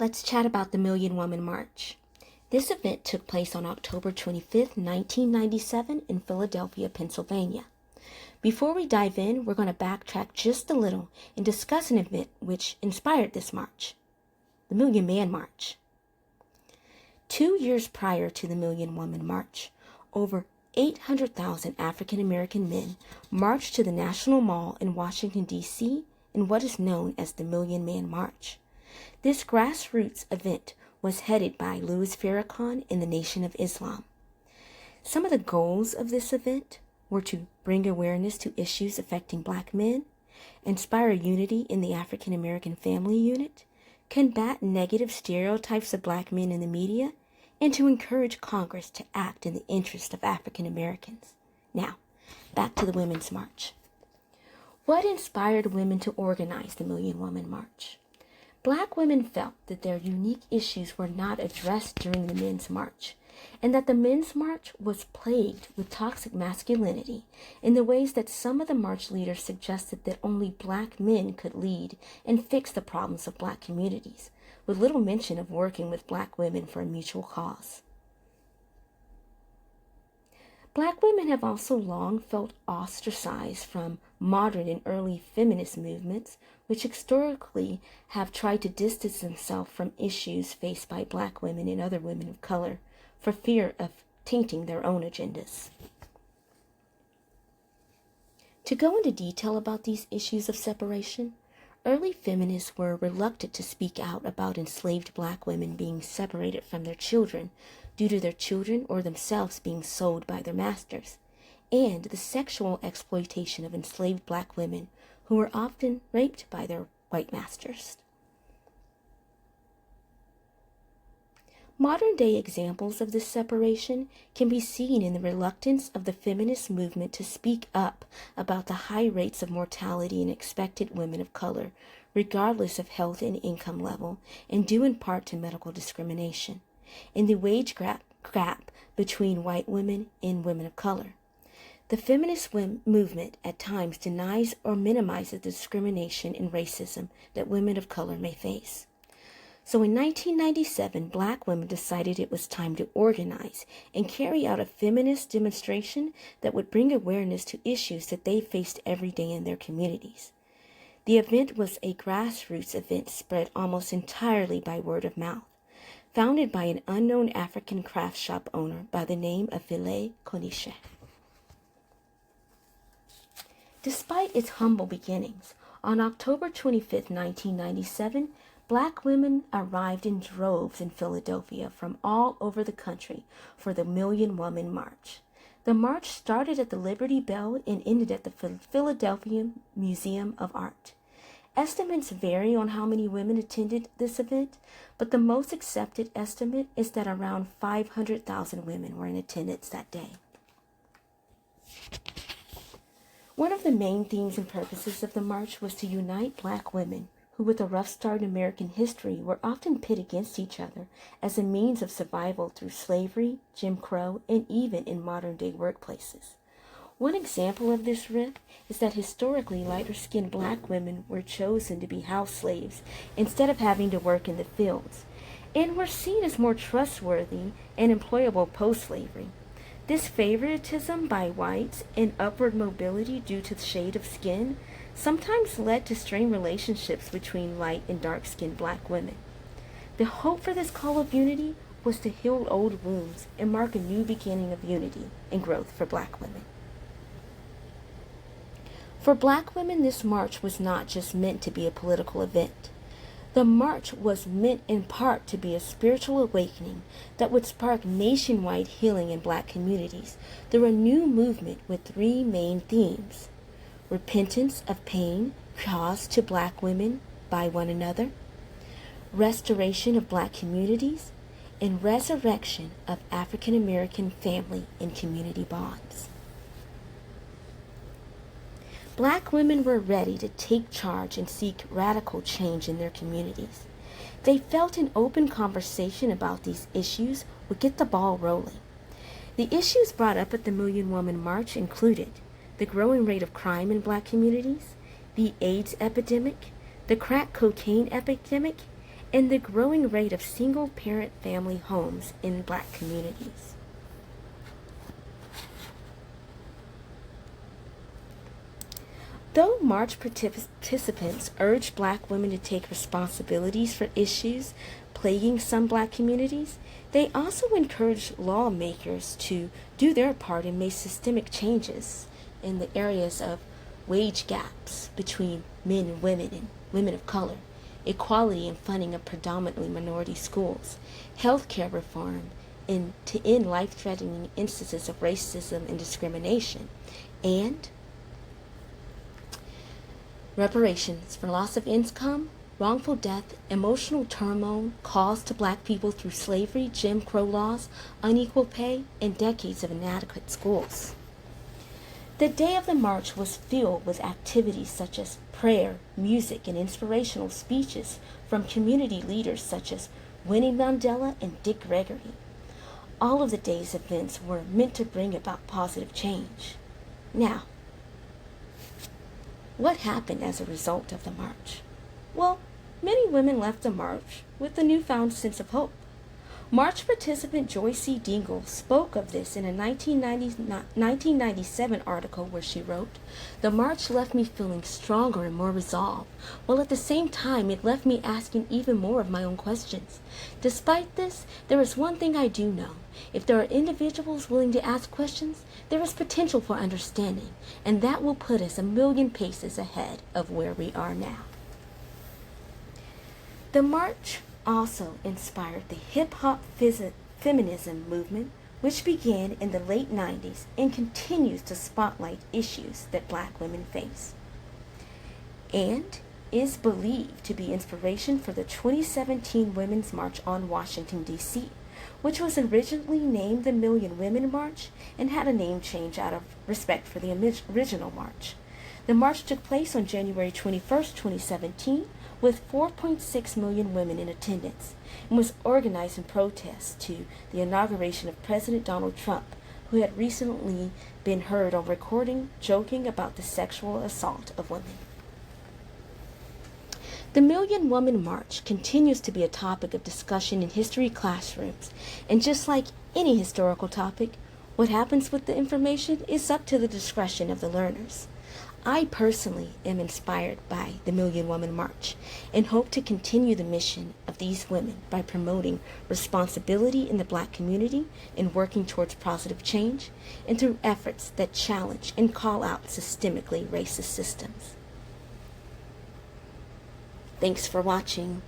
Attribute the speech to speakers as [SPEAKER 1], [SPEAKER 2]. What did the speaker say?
[SPEAKER 1] Let's chat about the Million Woman March. This event took place on October 25th, 1997 in Philadelphia, Pennsylvania. Before we dive in, we're going to backtrack just a little and discuss an event which inspired this march, the Million Man March. 2 years prior to the Million Woman March, over 800,000 African American men marched to the National Mall in Washington, D.C. in what is known as the Million Man March. This grassroots event was headed by Louis Farrakhan in the Nation of Islam. Some of the goals of this event were to bring awareness to issues affecting Black men, inspire unity in the African American family unit, combat negative stereotypes of Black men in the media, and to encourage Congress to act in the interest of African Americans. Now, back to the Women's March. What inspired women to organize the Million Woman March? Black women felt that their unique issues were not addressed during the Men's March, and that the Men's March was plagued with toxic masculinity in the ways that some of the march leaders suggested that only Black men could lead and fix the problems of Black communities, with little mention of working with Black women for a mutual cause. Black women have also long felt ostracized from modern and early feminist movements, which historically have tried to distance themselves from issues faced by Black women and other women of color for fear of tainting their own agendas. To go into detail about these issues of separation, early feminists were reluctant to speak out about enslaved Black women being separated from their children due to their children or themselves being sold by their masters, and the sexual exploitation of enslaved Black women who were often raped by their white masters. Modern-day examples of this separation can be seen in the reluctance of the feminist movement to speak up about the high rates of mortality in expectant women of color, regardless of health and income level, and due in part to medical discrimination, and the wage gap between white women and women of color. The feminist movement at times denies or minimizes the discrimination and racism that women of color may face. So in 1997, Black women decided it was time to organize and carry out a feminist demonstration that would bring awareness to issues that they faced every day in their communities. The event was a grassroots event spread almost entirely by word of mouth, founded by an unknown African craft shop owner by the name of Vile Konishe. Despite its humble beginnings, on October 25, 1997, Black women arrived in droves in Philadelphia from all over the country for the Million Woman March. The march started at the Liberty Bell and ended at the Philadelphia Museum of Art. Estimates vary on how many women attended this event, but the most accepted estimate is that around 500,000 women were in attendance that day. One of the main themes and purposes of the march was to unite Black women who, with a rough start in American history, were often pit against each other as a means of survival through slavery, Jim Crow, and even in modern-day workplaces. One example of this rift is that historically lighter-skinned Black women were chosen to be house slaves instead of having to work in the fields, and were seen as more trustworthy and employable post-slavery. This favoritism by whites and upward mobility due to the shade of skin sometimes led to strained relationships between light and dark-skinned Black women. The hope for this call of unity was to heal old wounds and mark a new beginning of unity and growth for Black women. For Black women, this march was not just meant to be a political event. The march was meant in part to be a spiritual awakening that would spark nationwide healing in Black communities through a new movement with three main themes: repentance of pain caused to Black women by one another, restoration of Black communities, and resurrection of African American family and community bonds. Black women were ready to take charge and seek radical change in their communities. They felt an open conversation about these issues would get the ball rolling. The issues brought up at the Million Woman March included the growing rate of crime in Black communities, the AIDS epidemic, the crack cocaine epidemic, and the growing rate of single-parent family homes in Black communities. Though march participants urged Black women to take responsibilities for issues plaguing some Black communities, they also encouraged lawmakers to do their part and make systemic changes in the areas of wage gaps between men and women of color, equality and funding of predominantly minority schools, healthcare reform, and to end life-threatening instances of racism and discrimination, and reparations for loss of income, wrongful death, emotional turmoil caused to Black people through slavery, Jim Crow laws, unequal pay, and decades of inadequate schools. The day of the march was filled with activities such as prayer, music, and inspirational speeches from community leaders such as Winnie Mandela and Dick Gregory. All of the day's events were meant to bring about positive change. Now, what happened as a result of the march? Well, many women left the march with a newfound sense of hope. March participant Joy C. Dingle spoke of this in a 1997 article where she wrote, "The march left me feeling stronger and more resolved, while at the same time it left me asking even more of my own questions. Despite this, there is one thing I do know. If there are individuals willing to ask questions, there is potential for understanding, and that will put us a million paces ahead of where we are now." The march also inspired the hip-hop feminism movement, which began in the late 90s and continues to spotlight issues that Black women face, and is believed to be inspiration for the 2017 Women's March on Washington, D.C., which was originally named the Million Women March and had a name change out of respect for the original march. The march took place on January 21st, 2017, with 4.6 million women in attendance, and was organized in protest to the inauguration of President Donald Trump, who had recently been heard on recording joking about the sexual assault of women. The Million Woman March continues to be a topic of discussion in history classrooms, and just like any historical topic, what happens with the information is up to the discretion of the learners. I personally am inspired by the Million Woman March and hope to continue the mission of these women by promoting responsibility in the Black community and working towards positive change, and through efforts that challenge and call out systemically racist systems. Thanks for watching.